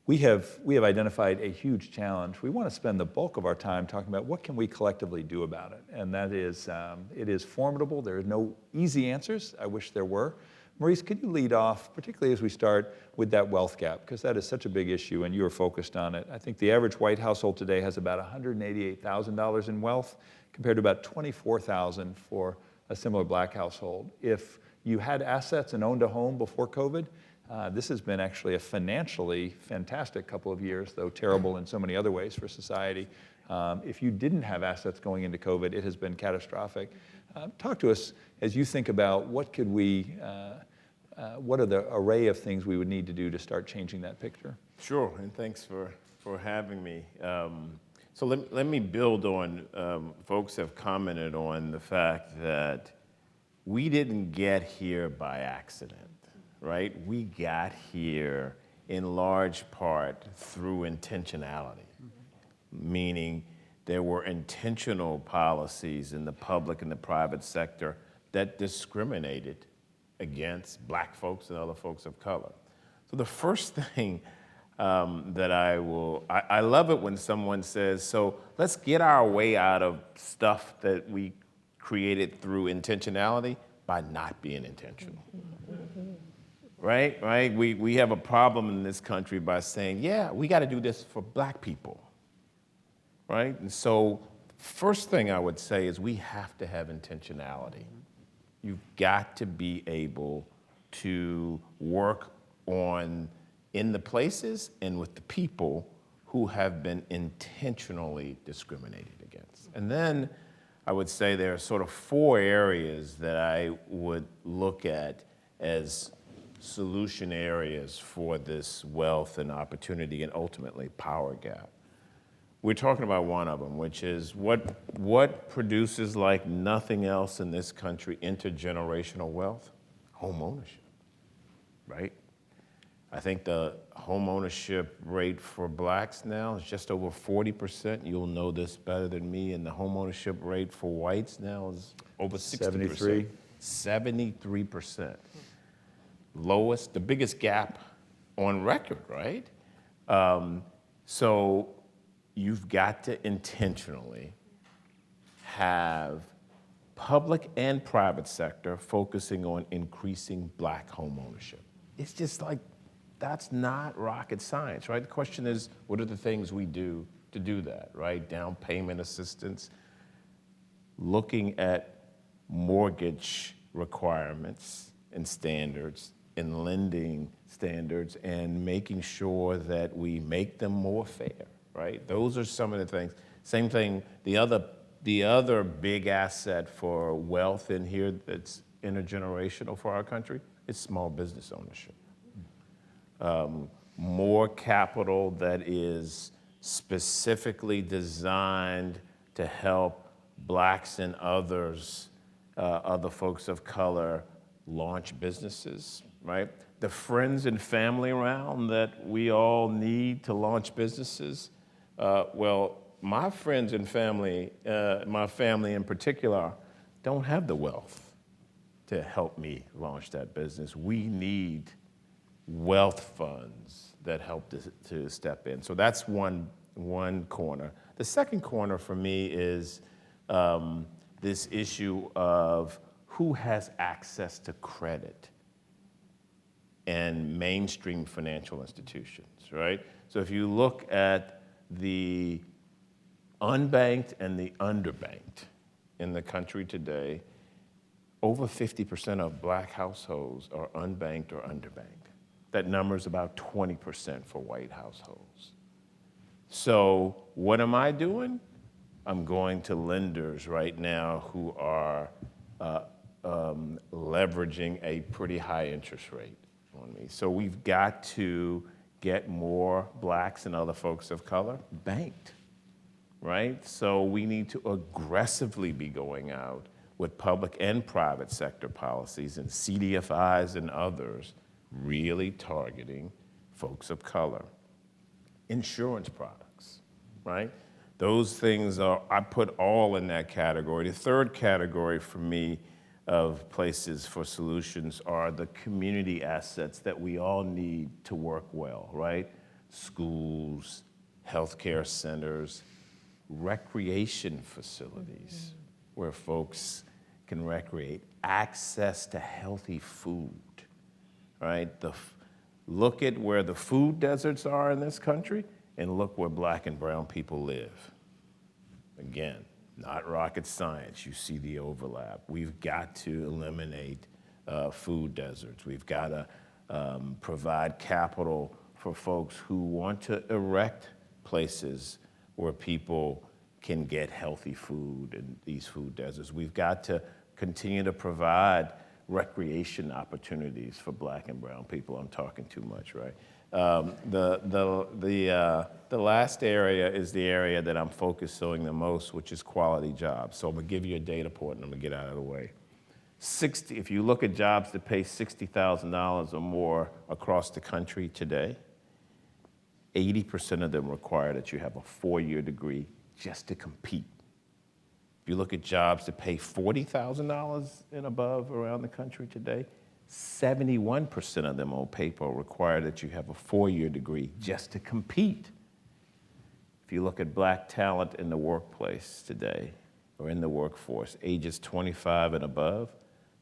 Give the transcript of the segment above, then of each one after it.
we have identified a huge challenge. We want to spend the bulk of our time talking about what can we collectively do about it. And that is, it is formidable. There are no easy answers. I wish there were. Maurice, could you lead off, particularly as we start with that wealth gap, because that is such a big issue and you are focused on it. I think the average white household today has about $188,000 in wealth compared to about $24,000 for a similar black household. If you had assets and owned a home before COVID, this has been actually a financially fantastic couple of years, though terrible in so many other ways for society. If you didn't have assets going into COVID, it has been catastrophic. Talk to us as you think about what could we, what are the array of things we would need to do to start changing that picture? Sure, and thanks for having me. So let me build on, folks have commented on the fact that we didn't get here by accident, right? We got here in large part through intentionality, meaning there were intentional policies in the public and the private sector that discriminated against black folks and other folks of color. So the first thing that I love it when someone says, so let's get our way out of stuff that we created through intentionality by not being intentional. Right? We have a problem in this country by saying, yeah, we got to do this for black people, right? And so first thing I would say is we have to have intentionality. You've got to be able to work on in the places and with the people who have been intentionally discriminated against. And then I would say there are sort of 4 areas that I would look at as solution areas for this wealth and opportunity and ultimately power gap. We're talking about one of them, which is what produces like nothing else in this country intergenerational wealth? Home ownership, right? I think the home ownership rate for blacks now is just over 40%. You'll know this better than me. And the home ownership rate for whites now is over 60%. 73%. Lowest, the biggest gap on record, right? So you've got to intentionally have public and private sector focusing on increasing black home ownership. It's just like, that's not rocket science, right? The question is, what are the things we do to do that, right? Down payment assistance, looking at mortgage requirements and standards and lending standards and making sure that we make them more fair, right? Those are some of the things. Same thing, the other big asset for wealth in here that's intergenerational for our country is small business ownership. More capital that is specifically designed to help blacks and others, other folks of color, launch businesses, right? The friends and family around that we all need to launch businesses. Well, my friends and family, my family in particular, don't have the wealth to help me launch that business. We need wealth funds that help to step in. So that's one corner. The second corner for me is this issue of who has access to credit and mainstream financial institutions, right? So if you look at the unbanked and the underbanked in the country today, over 50% of black households are unbanked or underbanked. That number is about 20% for white households. So what am I doing? I'm going to lenders right now who are leveraging a pretty high interest rate on me. So we've got to get more blacks and other folks of color banked, right? So we need to aggressively be going out with public and private sector policies and CDFIs and others really targeting folks of color. Insurance products, right? Those things are, I put all in that category. The third category for me of places for solutions are the community assets that we all need to work well, right? schools, healthcare centers, recreation facilities where folks can recreate, access to healthy food, right? Look at where the food deserts are in this country and look where Black and brown people live. Again, not rocket science, you see the overlap. We've got to eliminate food deserts. We've got to provide capital for folks who want to erect places where people can get healthy food in these food deserts. We've got to continue to provide recreation opportunities for Black and brown people. I'm talking too much, right? The last area is the area that I'm focusing the most, which is quality jobs. So I'm gonna give you a data point and I'm gonna get out of the way. If you look at jobs that pay $60,000 or more across the country today, 80% of them require that you have a 4-year degree just to compete. If you look at jobs that pay $40,000 and above around the country today, 71% of them on paper require that you have a 4-year degree just to compete. If you look at Black talent in the workplace today, or in the workforce, ages 25 and above,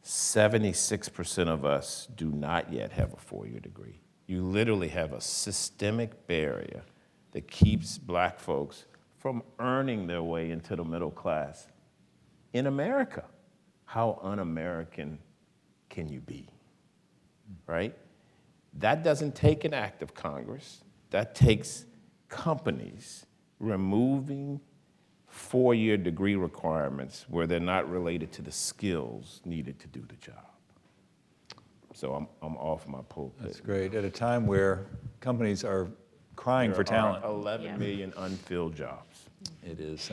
76% of us do not yet have a 4-year degree. You literally have a systemic barrier that keeps Black folks from earning their way into the middle class in America. How un-American can you be, right? That doesn't take an act of Congress. That takes companies removing 4-year degree requirements where they're not related to the skills needed to do the job. So I'm off my pulpit. That's great. At a time where companies are crying for talent. There are 11 million unfilled jobs. It is.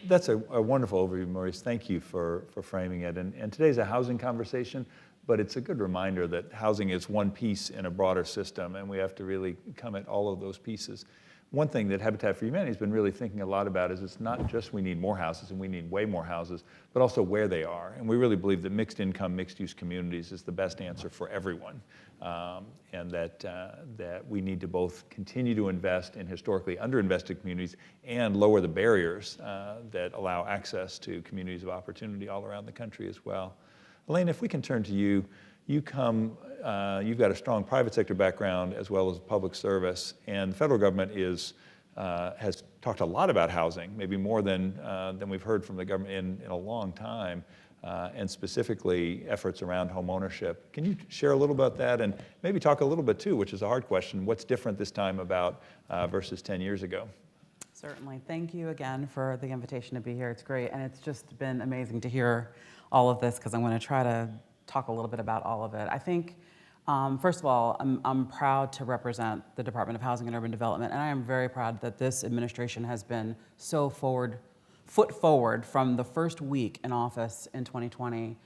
That's a wonderful overview, Maurice. Thank you for framing it. And today's a housing conversation, but it's a good reminder that housing is one piece in a broader system, and we have to really come at all of those pieces. One thing that Habitat for Humanity has been really thinking a lot about is it's not just we need more houses and we need way more houses, but also where they are. And we really believe that mixed income, mixed use communities is the best answer for everyone. And that we need to both continue to invest in historically underinvested communities and lower the barriers that allow access to communities of opportunity all around the country as well. Elaine, if we can turn to you. You've got a strong private sector background as well as public service, and the federal government has talked a lot about housing, maybe more than we've heard from the government in a long time, and specifically efforts around homeownership. Can you share a little about that and maybe talk a little bit too, which is a hard question, what's different this time about versus 10 years ago? Certainly. Thank you again for the invitation to be here. It's great, and it's just been amazing to hear all of this because I'm going to try to talk a little bit about all of it. I think, first of all, I'm proud to represent the Department of Housing and Urban Development, and I am very proud that this administration has been so foot forward from the first week in office in 2020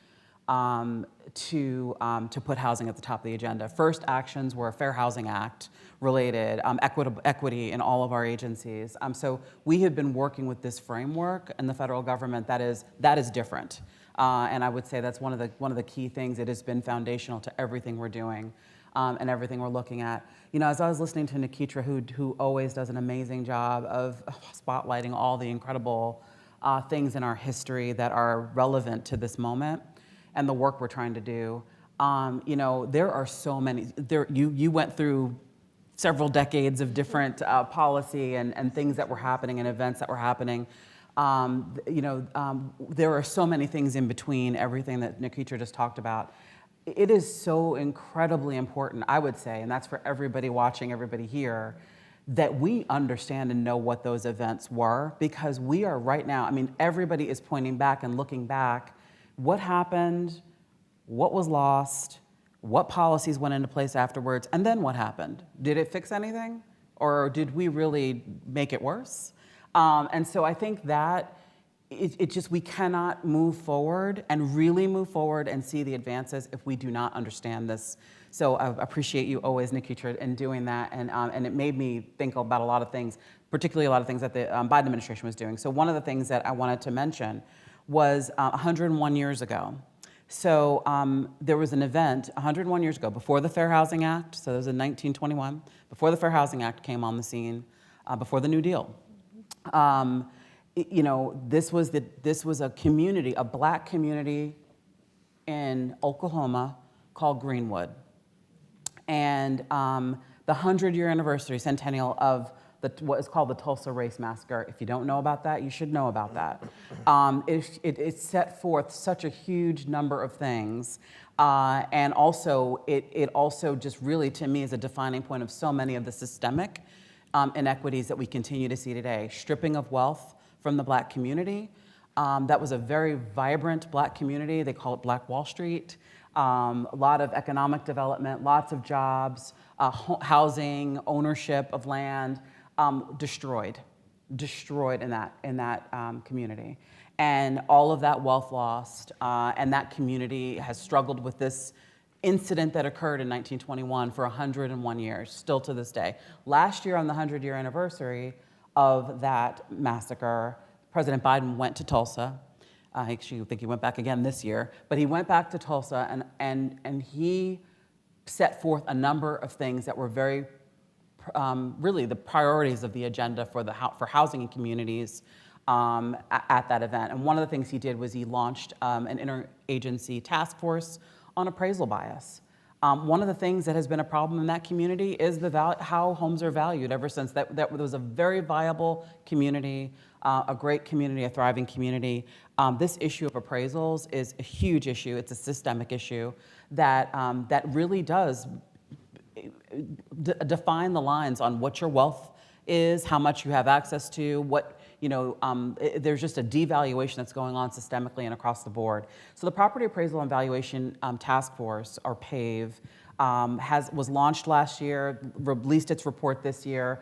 to put housing at the top of the agenda. First actions were a Fair Housing Act related, equity in all of our agencies. So we have been working with this framework in the federal government that is different. And I would say that's one of the key things. It has been foundational to everything we're doing and everything we're looking at. You know, as I was listening to Nikitra, who always does an amazing job of spotlighting all the incredible things in our history that are relevant to this moment and the work we're trying to do. You know, there are so many. You went through several decades of different policy and things that were happening and events that were happening. You know, there are so many things in between everything that Nikitra just talked about. It is so incredibly important, I would say, and that's for everybody watching, everybody here, that we understand and know what those events were, because we are right now, I mean, everybody is pointing back and looking back. What happened? What was lost? What policies went into place afterwards? And then what happened? Did it fix anything? Or did we really make it worse? And so I think that it just, we cannot move forward and really move forward and see the advances if we do not understand this. So I appreciate you always, Nikitra, in doing that. And it made me think about a lot of things, particularly a lot of things that the Biden administration was doing. So one of the things that I wanted to mention was 101 years ago, So there was an event 101 years ago, before the Fair Housing Act, so that was in 1921, before the Fair Housing Act came on the scene, before the New Deal. This was a community, a black community in Oklahoma called Greenwood. And the 100-year anniversary, centennial of what is called the Tulsa Race Massacre. If you don't know about that, you should know about that. It set forth such a huge number of things. And also, it also just really, to me, is a defining point of so many of the systemic inequities that we continue to see today. Stripping of wealth from the black community. That was a very vibrant black community. They call it Black Wall Street. A lot of economic development, lots of jobs, housing, ownership of land, destroyed in that community. And all of that wealth lost, and that community has struggled with this incident that occurred in 1921 for 101 years, still to this day. Last year, on the 100-year anniversary of that massacre, President Biden went to Tulsa. I actually think he went back again this year, but he went back to Tulsa and he set forth a number of things that were very, really the priorities of the agenda for housing and communities at that event. And one of the things he did was he launched an interagency task force on appraisal bias. One of the things that has been a problem in that community is how homes are valued ever since. That was a very viable community, a great community, a thriving community. This issue of appraisals is a huge issue. It's a systemic issue that really does define the lines on what your wealth is, how much you have access to, there's just a devaluation that's going on systemically and across the board. So the Property Appraisal and Valuation Task Force, or PAVE, was launched last year, released its report this year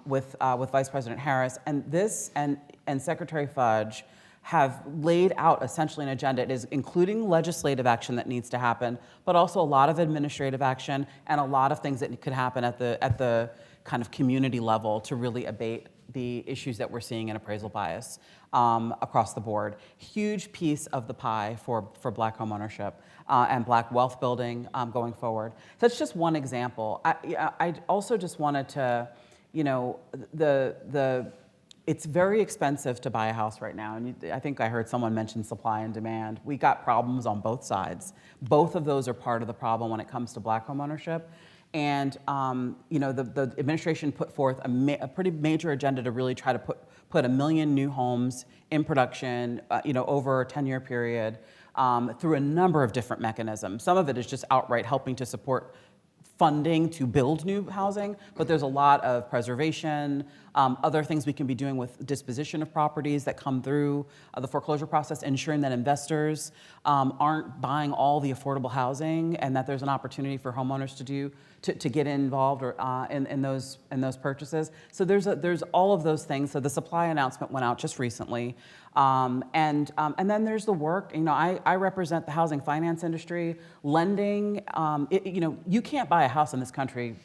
with Vice President Harris, and this and Secretary Fudge have laid out essentially an agenda. It is including legislative action that needs to happen, but also a lot of administrative action and a lot of things that could happen at the kind of community level to really abate the issues that we're seeing in appraisal bias across the board. Huge piece of the pie for Black homeownership and Black wealth building going forward. So that's just one example. I also just wanted to, it's very expensive to buy a house right now. And I think I heard someone mention supply and demand. We got problems on both sides. Both of those are part of the problem when it comes to Black homeownership. And the administration put forth a pretty major agenda to really try to put 1 million new homes in production, over a 10-year period through a number of different mechanisms. Some of it is just outright helping to support funding to build new housing, but there's a lot of preservation, other things we can be doing with disposition of properties that come through the foreclosure process, ensuring that investors aren't buying all the affordable housing and that there's an opportunity for homeowners to get involved or in those purchases. So there's all of those things. So the supply announcement went out just recently. And then there's the work. I represent the housing finance industry. Lending, you can't buy a house in this country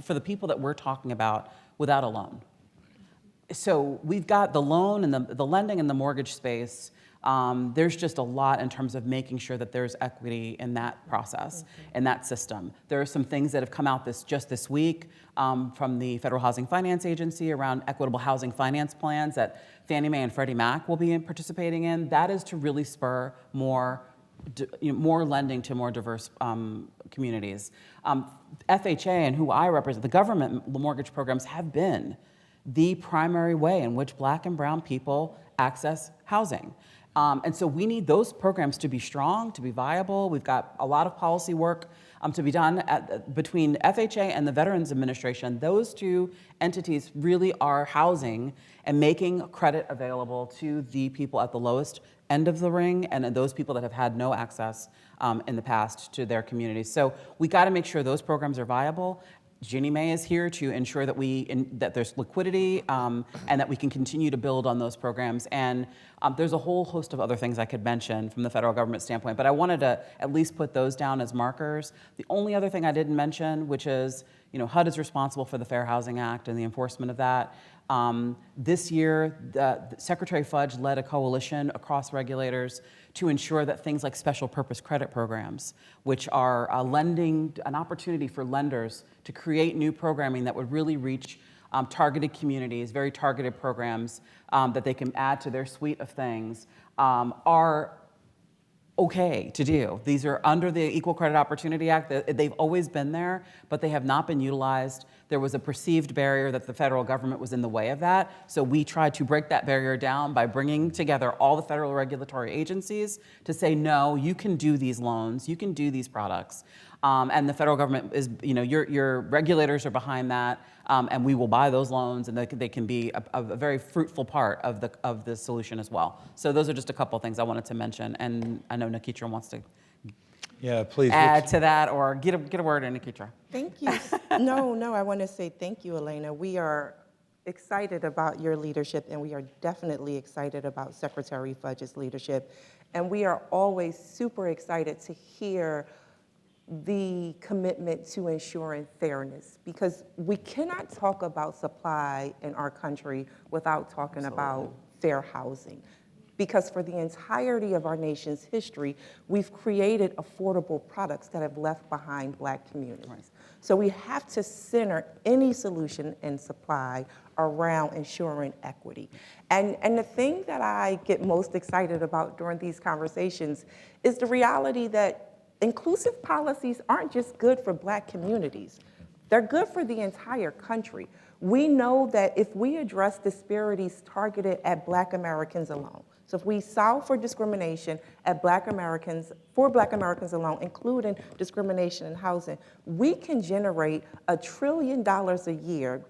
for the people that we're talking about without a loan. So we've got the loan and the lending and the mortgage space. There's just a lot in terms of making sure that there's equity in that process, in that system. There are some things that have come out just this week from the Federal Housing Finance Agency around equitable housing finance plans that Fannie Mae and Freddie Mac will be participating in. That is to really spur more lending to more diverse communities. FHA, and who I represent, the government mortgage programs have been the primary way in which Black and brown people access housing. And so we need those programs to be strong, to be viable. We've got a lot of policy work to be done between FHA and the Veterans Administration. Those two entities really are housing and making credit available to the people at the lowest end of the ring and those people that have had no access in the past to their communities. So we got to make sure those programs are viable. Ginnie Mae is here to ensure that that there's liquidity and that we can continue to build on those programs. And there's a whole host of other things I could mention from the federal government standpoint, but I wanted to at least put those down as markers. The only other thing I didn't mention, which is, HUD is responsible for the Fair Housing Act and the enforcement of that. This year, Secretary Fudge led a coalition across regulators to ensure that things like special purpose credit programs, which are lending, an opportunity for lenders to create new programming that would really reach targeted communities, very targeted programs that they can add to their suite of things, are okay to do. These are under the Equal Credit Opportunity Act. They've always been there, but they have not been utilized. There was a perceived barrier that the federal government was in the way of that. So we tried to break that barrier down by bringing together all the federal regulatory agencies to say, no, you can do these loans, you can do these products. And the federal government is, your regulators are behind that, and we will buy those loans, and they can be a very fruitful part of the solution as well. So those are just a couple of things I wanted to mention, and I know Nikitra wants to Please add to that or get a word in, Nikitra. Thank you. No, I want to say thank you, Elena. We are excited about your leadership, and we are definitely excited about Secretary Fudge's leadership. And we are always super excited to hear the commitment to ensuring fairness, because we cannot talk about supply in our country without talking about fair housing. Because for the entirety of our nation's history, we've created affordable products that have left behind Black communities. Right. So we have to center any solution in supply around ensuring equity. And the thing that I get most excited about during these conversations is the reality that inclusive policies aren't just good for Black communities. They're good for the entire country. We know that if we address disparities targeted at Black Americans alone, so if we solve for discrimination at for Black Americans alone, including discrimination in housing, we can generate $1 trillion a year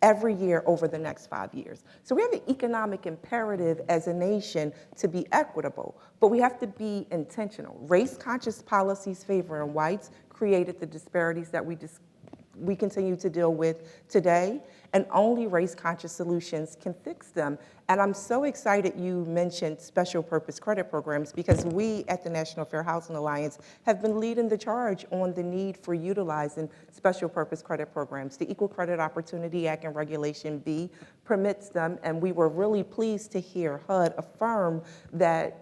every year over the next 5 years. So we have an economic imperative as a nation to be equitable, but we have to be intentional. Race-conscious policies favoring whites created the disparities that we continue to deal with today, and only race-conscious solutions can fix them. And I'm so excited you mentioned special purpose credit programs, because we at the National Fair Housing Alliance have been leading the charge on the need for utilizing special purpose credit programs. The Equal Credit Opportunity Act and Regulation B permits them, and we were really pleased to hear HUD affirm that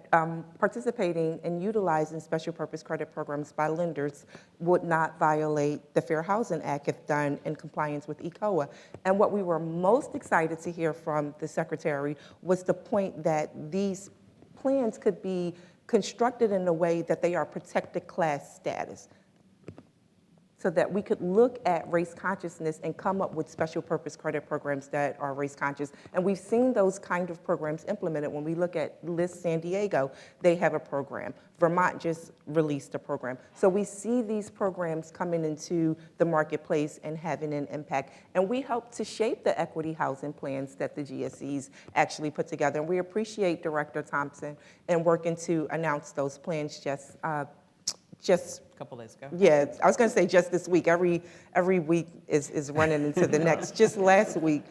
participating and utilizing special purpose credit programs by lenders would not violate the Fair Housing Act if done in compliance with ECOA. And what we were most excited to hear from the Secretary was the point that these plans could be constructed in a way that they are protected class status, so that we could look at race consciousness and come up with special purpose credit programs that are race conscious. And we've seen those kind of programs implemented. When we look at LIST San Diego, they have a program. Vermont just released a program. So we see these programs coming into the marketplace and having an impact. And we help to shape the equity housing plans that the GSEs actually put together. And we appreciate Director Thompson in working to announce those plans just A couple days ago. Yeah, I was going to say just this week. Every week is running into the next. Just last week,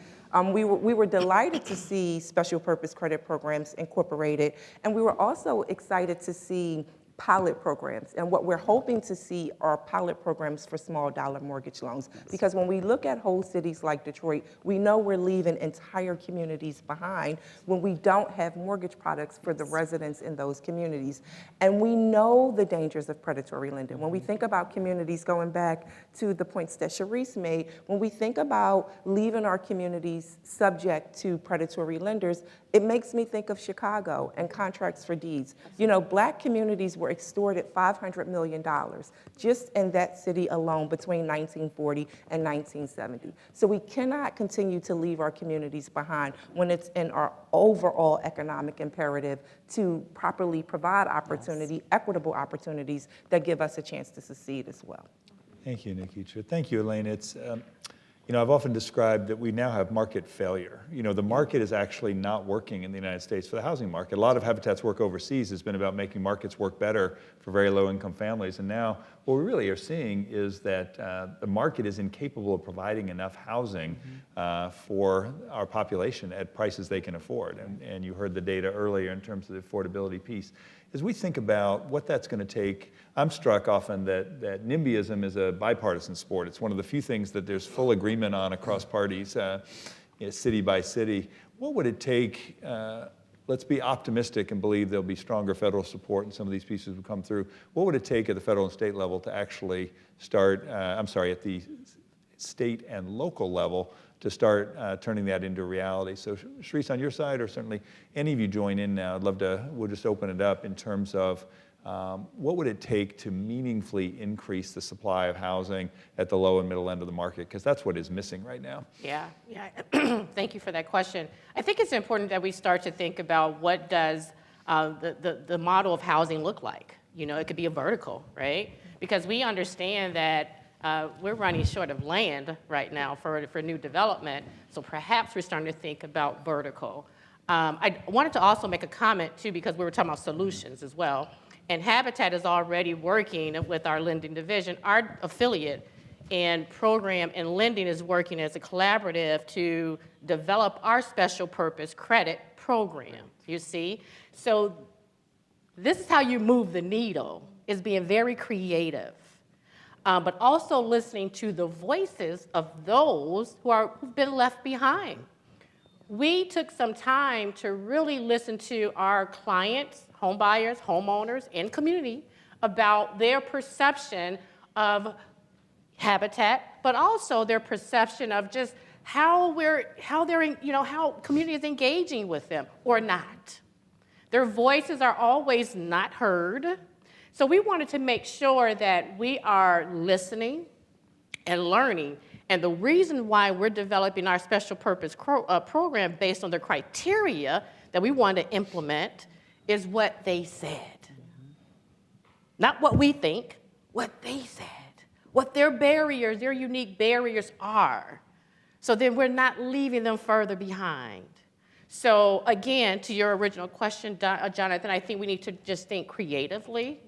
we were delighted to see special purpose credit programs incorporated, and we were also excited to see pilot programs. And what we're hoping to see are pilot programs for small dollar mortgage loans. Yes. Because when we look at whole cities like Detroit, we know we're leaving entire communities behind when we don't have mortgage products for the residents in those communities. And we know the dangers of predatory lending. When we think about communities, going back to the points that Sharice made, when we think about leaving our communities subject to predatory lenders, it makes me think of Chicago and contracts for deeds. You know, Black communities were extorted $500 million just in that city alone between 1940 and 1970. So we cannot continue to leave our communities behind when it's in our overall economic imperative to properly provide opportunity, yes, equitable opportunities that give us a chance to succeed as well. Thank you, Nikitra. Thank you, Elaine. It's, you know, I've often described that we now have market failure. You know, the market is actually not working in the United States for the housing market. A lot of Habitat's work overseas has been about making markets work better for very low-income families. And now what we really are seeing is that the market is incapable of providing enough housing for our population at prices they can afford. And you heard the data earlier in terms of the affordability piece. As we think about what that's going to take, I'm struck often that NIMBYism is a bipartisan sport. It's one of the few things that there's full agreement on across parties, you know, city by city. What would it take let's be optimistic and believe there'll be stronger federal support and some of these pieces will come through. What would it take at the federal and state level to actually start, at the state and local level to start turning that into reality? So Sharice, on your side, or certainly any of you join in now, we'll just open it up in terms of what would it take to meaningfully increase the supply of housing at the low and middle end of the market? Because that's what is missing right now. Yeah. Thank you for that question. I think it's important that we start to think about what does the model of housing look like. You know, it could be a vertical, right? Because we understand that we're running short of land right now for new development, so perhaps we're starting to think about vertical. I wanted to also make a comment too, because we were talking about solutions as well. And Habitat is already working with our lending division. Our affiliate and program and lending is working as a collaborative to develop our special purpose credit program, you see? So this is how you move the needle, is being very creative, but also listening to the voices of those who've been left behind. We took some time to really listen to our clients, home buyers, homeowners, and community about their perception of Habitat, but also their perception of just how community is engaging with them or not. Their voices are always not heard. So we wanted to make sure that we are listening and learning. And the reason why we're developing our special purpose program based on the criteria that we want to implement is what they said. Not what we think, what they said, what their barriers, their unique barriers are. So then we're not leaving them further behind. So again, to your original question, Jonathan, I think we need to just think creatively,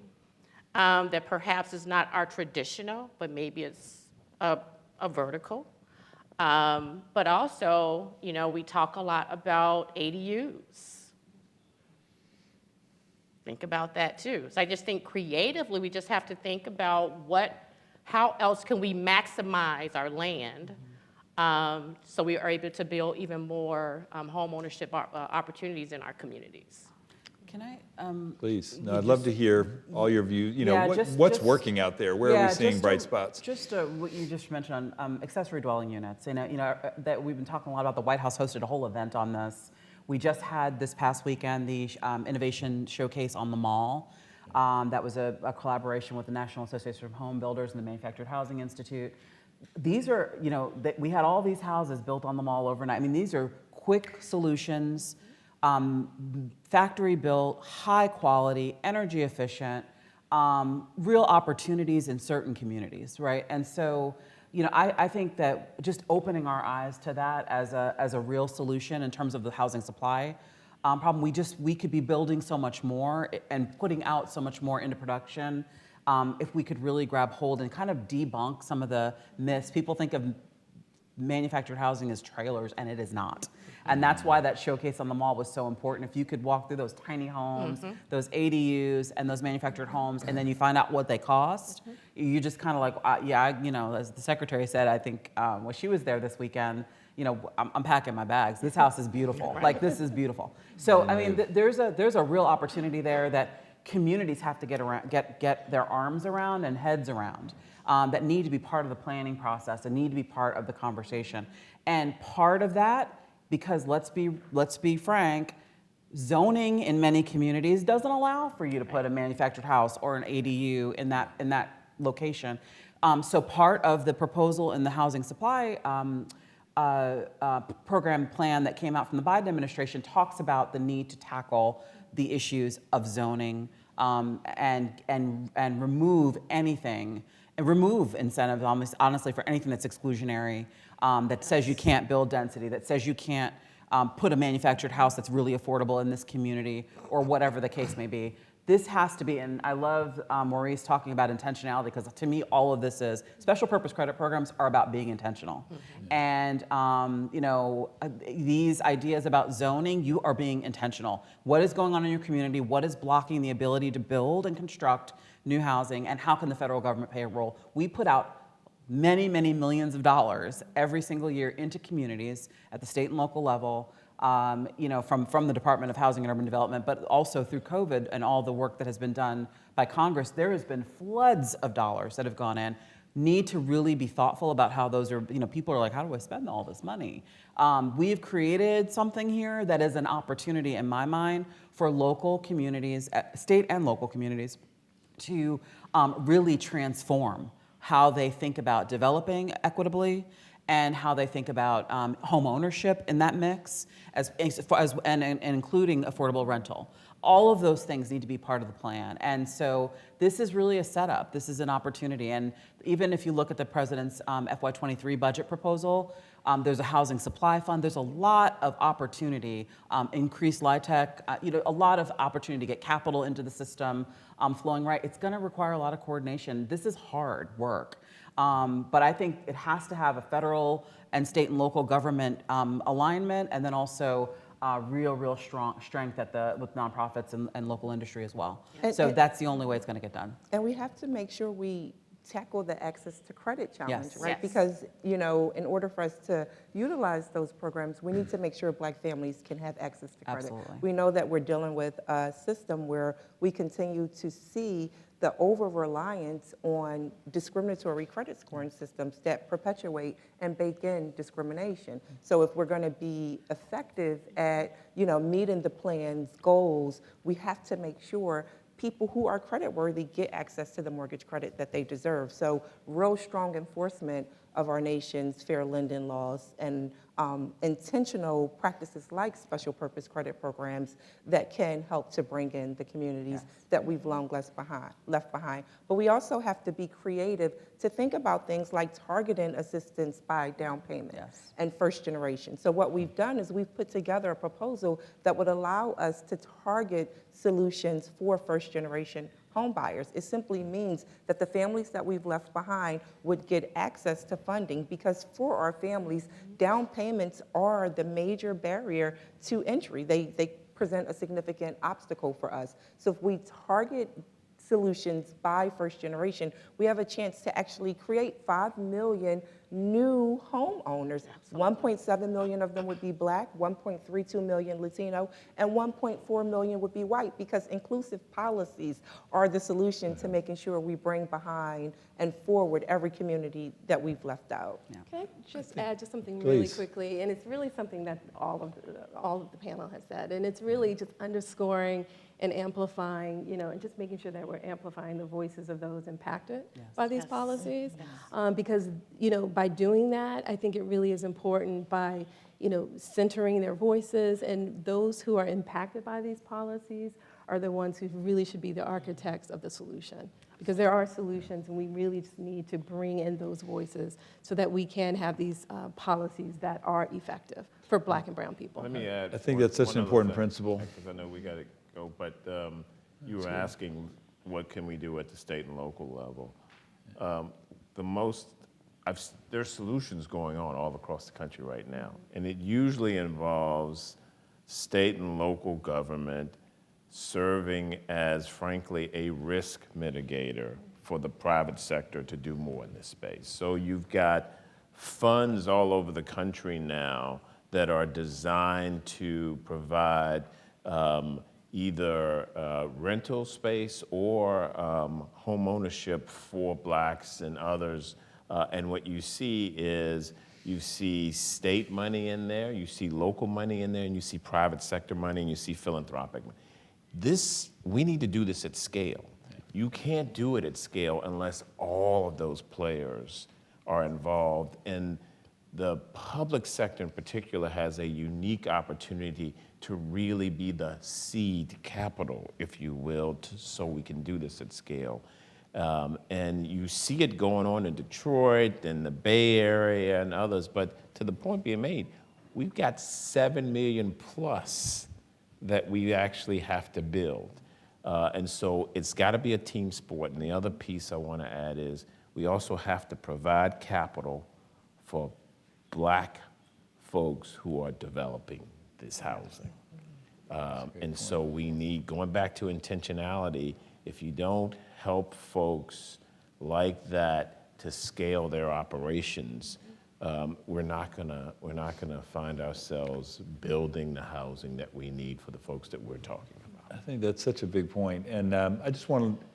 that perhaps is not our traditional, but maybe it's a vertical. But also, we talk a lot about ADUs. Think about that too. So I just think creatively, we just have to think about how else can we maximize our land so we are able to build even more home ownership opportunities in our communities. Can I? Please. No, I'd love to hear all your views. What's just working out there? Where are we seeing bright spots? Just what you just mentioned on accessory dwelling units. That we've been talking a lot about. The White House hosted a whole event on this. We just had this past weekend the Innovation Showcase on the Mall. That was a collaboration with the National Association of Home Builders and the Manufactured Housing Institute. These are, we had all these houses built on the Mall overnight. I mean, these are quick solutions, factory built, high quality, energy efficient, real opportunities in certain communities, right? And so, I think that just opening our eyes to that as a real solution in terms of the housing supply problem, we could be building so much more and putting out so much more into production if we could really grab hold and kind of debunk some of the myths. People think of manufactured housing as trailers, and it is not. And that's why that showcase on the Mall was so important. If you could walk through those tiny homes, those ADUs, and those manufactured homes, and then you find out what they cost, you just kind of like, as the secretary said, I think when she was there this weekend, I'm packing my bags. This house is beautiful. Like, this is beautiful. So, I mean, there's a real opportunity there that communities have to get their arms around and heads around, that need to be part of the planning process and need to be part of the conversation. And part of that, because let's be frank, zoning in many communities doesn't allow for you to put a manufactured house or an ADU in that location. So part of the proposal in the housing supply program plan that came out from the Biden administration talks about the need to tackle the issues of zoning and remove anything, and remove incentives, honestly, for anything that's exclusionary, that says you can't build density, that says you can't put a manufactured house that's really affordable in this community, or whatever the case may be. This has to be, and I love Maurice talking about intentionality, because to me, all of this is, special purpose credit programs are about being intentional. And these ideas about zoning, you are being intentional. What is going on in your community? What is blocking the ability to build and construct new housing? And how can the federal government play a role? We put out many, many millions of dollars every single year into communities at the state and local level, from the Department of Housing and Urban Development, but also through COVID and all the work that has been done by Congress, there has been floods of dollars that have gone in. Need to really be thoughtful about how those are, people are like, how do I spend all this money? We've created something here that is an opportunity in my mind for local communities, state and local communities, to really transform how they think about developing equitably and how they think about home ownership in that mix, and including affordable rental. All of those things need to be part of the plan. And so this is really a setup. This is an opportunity. And even if you look at the president's FY23 budget proposal, there's a housing supply fund. There's a lot of opportunity, increased LIHTC, a lot of opportunity to get capital into the system flowing right. It's going to require a lot of coordination. This is hard work. But I think it has to have a federal and state and local government alignment, and then also real strong strength with nonprofits and local industry as well. So that's the only way it's going to get done. And we have to make sure we tackle the access to credit challenge, Yes. right? Yes. Because, in order for us to utilize those programs, we need to make sure Black families can have access to credit. Absolutely. We know that we're dealing with a system where we continue to see the over-reliance on discriminatory credit scoring systems that perpetuate and bake in discrimination. So if we're going to be effective at, meeting the plan's goals, we have to make sure people who are creditworthy get access to the mortgage credit that they deserve. So real strong enforcement of our nation's fair lending laws and intentional practices like special purpose credit programs that can help to bring in the communities that we've long left behind. But we also have to be creative to think about things like targeting assistance by down payment and first generation. So what we've done is we've put together a proposal that would allow us to target solutions for first generation home buyers. It simply means that the families that we've left behind would get access to funding, because for our families, down payments are the major barrier to entry. They present a significant obstacle for us. So if we target solutions by first generation, we have a chance to actually create 5 million new homeowners. 1.7 million of them would be Black, 1.32 million Latino, and 1.4 million would be white, because inclusive policies are the solution to making sure we bring behind and forward every community that we've left out. Can I just add just something really Please. quickly? And it's really something that all of the panel has said, and it's really just underscoring and amplifying, and just making sure that we're amplifying the voices of those impacted by these policies. Because, by doing that, I think it really is important by, centering their voices, and those who are impacted by these policies are the ones who really should be the architects of the solution. Because there are solutions, and we really just need to bring in those voices so that we can have these policies that are effective for Black and brown people. Let me add. I think that's such one an other important thing, principle. Because I know we got to go, but you were asking what can we do at the state and local level. There's solutions going on all across the country right now, and it usually involves state and local government serving as, frankly, a risk mitigator for the private sector to do more in this space. So you've got funds all over the country now that are designed to provide either rental space or home ownership for Blacks and others. And what you see is you see state money in there, you see local money in there, and you see private sector money, and you see philanthropic money. We need to do this at scale. You can't do it at scale unless all of those players are involved. And the public sector in particular has a unique opportunity to really be the seed capital, if you will, so we can do this at scale. And you see it going on in Detroit and the Bay Area and others, but to the point being made, we've got 7 million plus that we actually have to build. And so it's got to be a team sport. And the other piece I want to add is we also have to provide capital for Black folks who are developing this housing. And so we need, going back to intentionality, if you don't help folks like that to scale their operations, we're not gonna find ourselves building the housing that we need for the folks that we're talking about. I think that's such a big point. And I just want to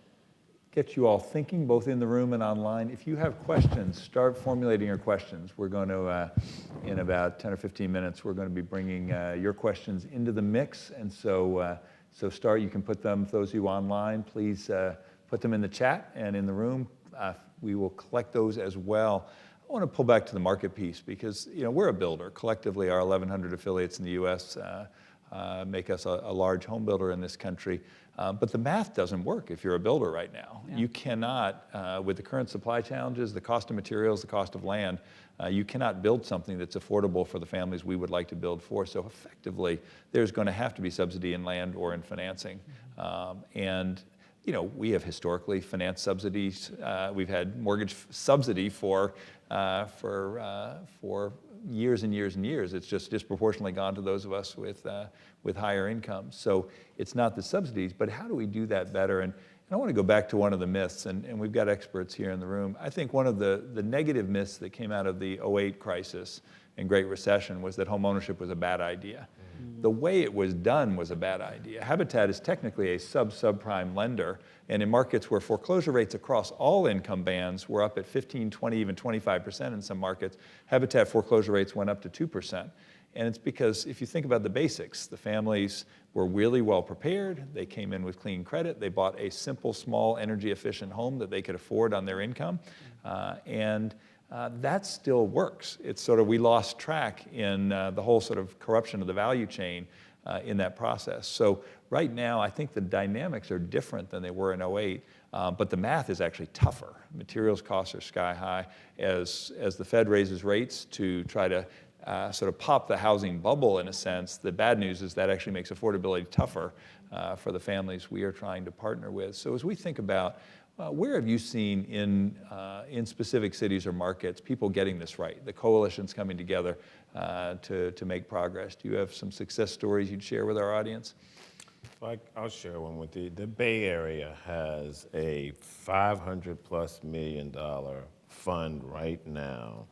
get you all thinking, both in the room and online. If you have questions, start formulating your questions. We're going to, in about 10 or 15 minutes, we're going to be bringing your questions into the mix. And so, you can put them, those of you online, please put them in the chat, and in the room, we will collect those as well. I want to pull back to the market piece because, we're a builder. Collectively, our 1,100 affiliates in the U.S. Make us a large home builder in this country. But the math doesn't work if you're a builder right now. Yeah. You cannot, with the current supply challenges, the cost of materials, the cost of land, you cannot build something that's affordable for the families we would like to build for. So effectively, there's going to have to be subsidy in land or in financing. And we have historically financed subsidies. We've had mortgage subsidy for years and years and years. It's just disproportionately gone to those of us with higher incomes. So it's not the subsidies, but how do we do that better? And I want to go back to one of the myths, and we've got experts here in the room. I think one of the negative myths that came out of the '08 crisis and Great Recession was that homeownership was a bad idea. The way it was done was a bad idea. Habitat is technically a subprime lender, and in markets where foreclosure rates across all income bands were up at 15, 20, even 25% in some markets, Habitat foreclosure rates went up to 2%. And it's because if you think about the basics, the families were really well prepared, they came in with clean credit, they bought a simple, small, energy efficient home that they could afford on their income, that still works. It's sort of, we lost track in the whole sort of corruption of the value chain in that process. So right now, I think the dynamics are different than they were in '08, but the math is actually tougher. Materials costs are sky high. As the Fed raises rates to try to sort of pop the housing bubble in a sense, the bad news is that actually makes affordability tougher for the families we are trying to partner with. So as we think about where have you seen in specific cities or markets people getting this right, the coalitions coming together to make progress? Do you have some success stories you'd share with our audience? I'll share one with you. The Bay Area has a $500+ million fund right now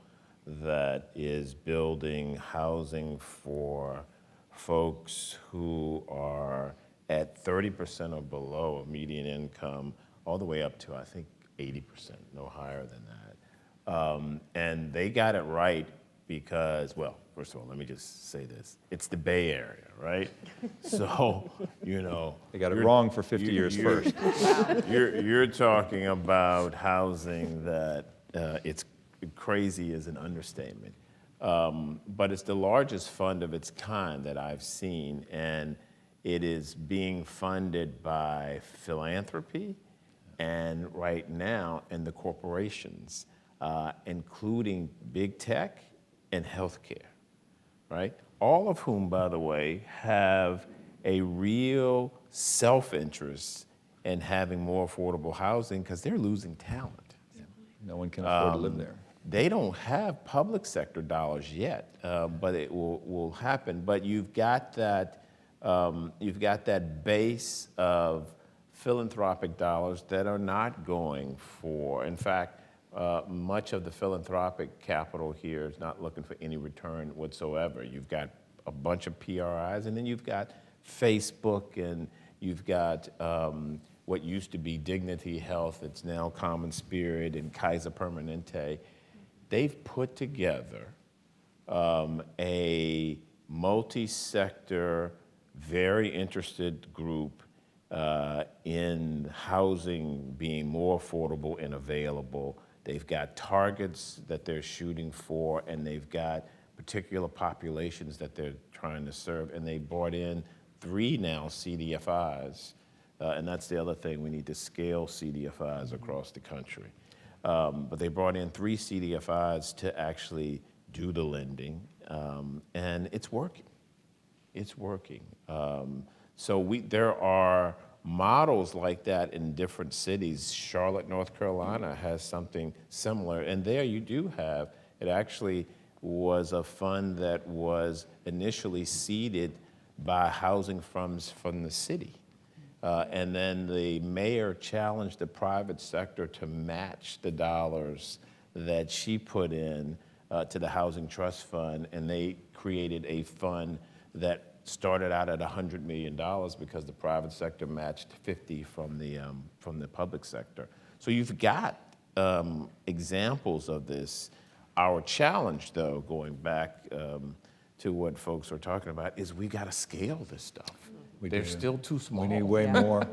that is building housing for folks who are at 30% or below of median income, all the way up to, I think, 80%, no higher than that. And they got it right because, well, first of all, let me just say this. It's the Bay Area, right? So, They got it wrong for 50 years first. You're talking about housing that it's crazy is an understatement. But it's the largest fund of its kind that I've seen, and it is being funded by philanthropy and right now in the corporations, including big tech and healthcare, right? All of whom, by the way, have a real self-interest in having more affordable housing because they're losing talent. No one can afford to live there. They don't have public sector dollars yet, but it will happen. But you've got that base of philanthropic dollars that are not going for, in fact, much of the philanthropic capital here is not looking for any return whatsoever. You've got a bunch of PRIs, and then you've got Facebook, and you've got what used to be Dignity Health, it's now Common Spirit and Kaiser Permanente. They've put together a multi-sector, very interested group in housing being more affordable and available. They've got targets that they're shooting for, and they've got particular populations that they're trying to serve, and they brought in 3 now CDFIs, and that's the other thing, we need to scale CDFIs across the country. But they brought in 3 CDFIs to actually do the lending, and it's working. It's working. So there are models like that in different cities. Charlotte, North Carolina has something similar, and there you do have, it actually was a fund that was initially seeded by housing funds from the city. And then the mayor challenged the private sector to match the dollars that she put in to the Housing Trust Fund, and they created a fund that started out at $100 million because the private sector matched 50 from the public sector. So you've got examples of this. Our challenge, though, going back to what folks are talking about, is we got to scale this stuff. They're still too small. We need way more.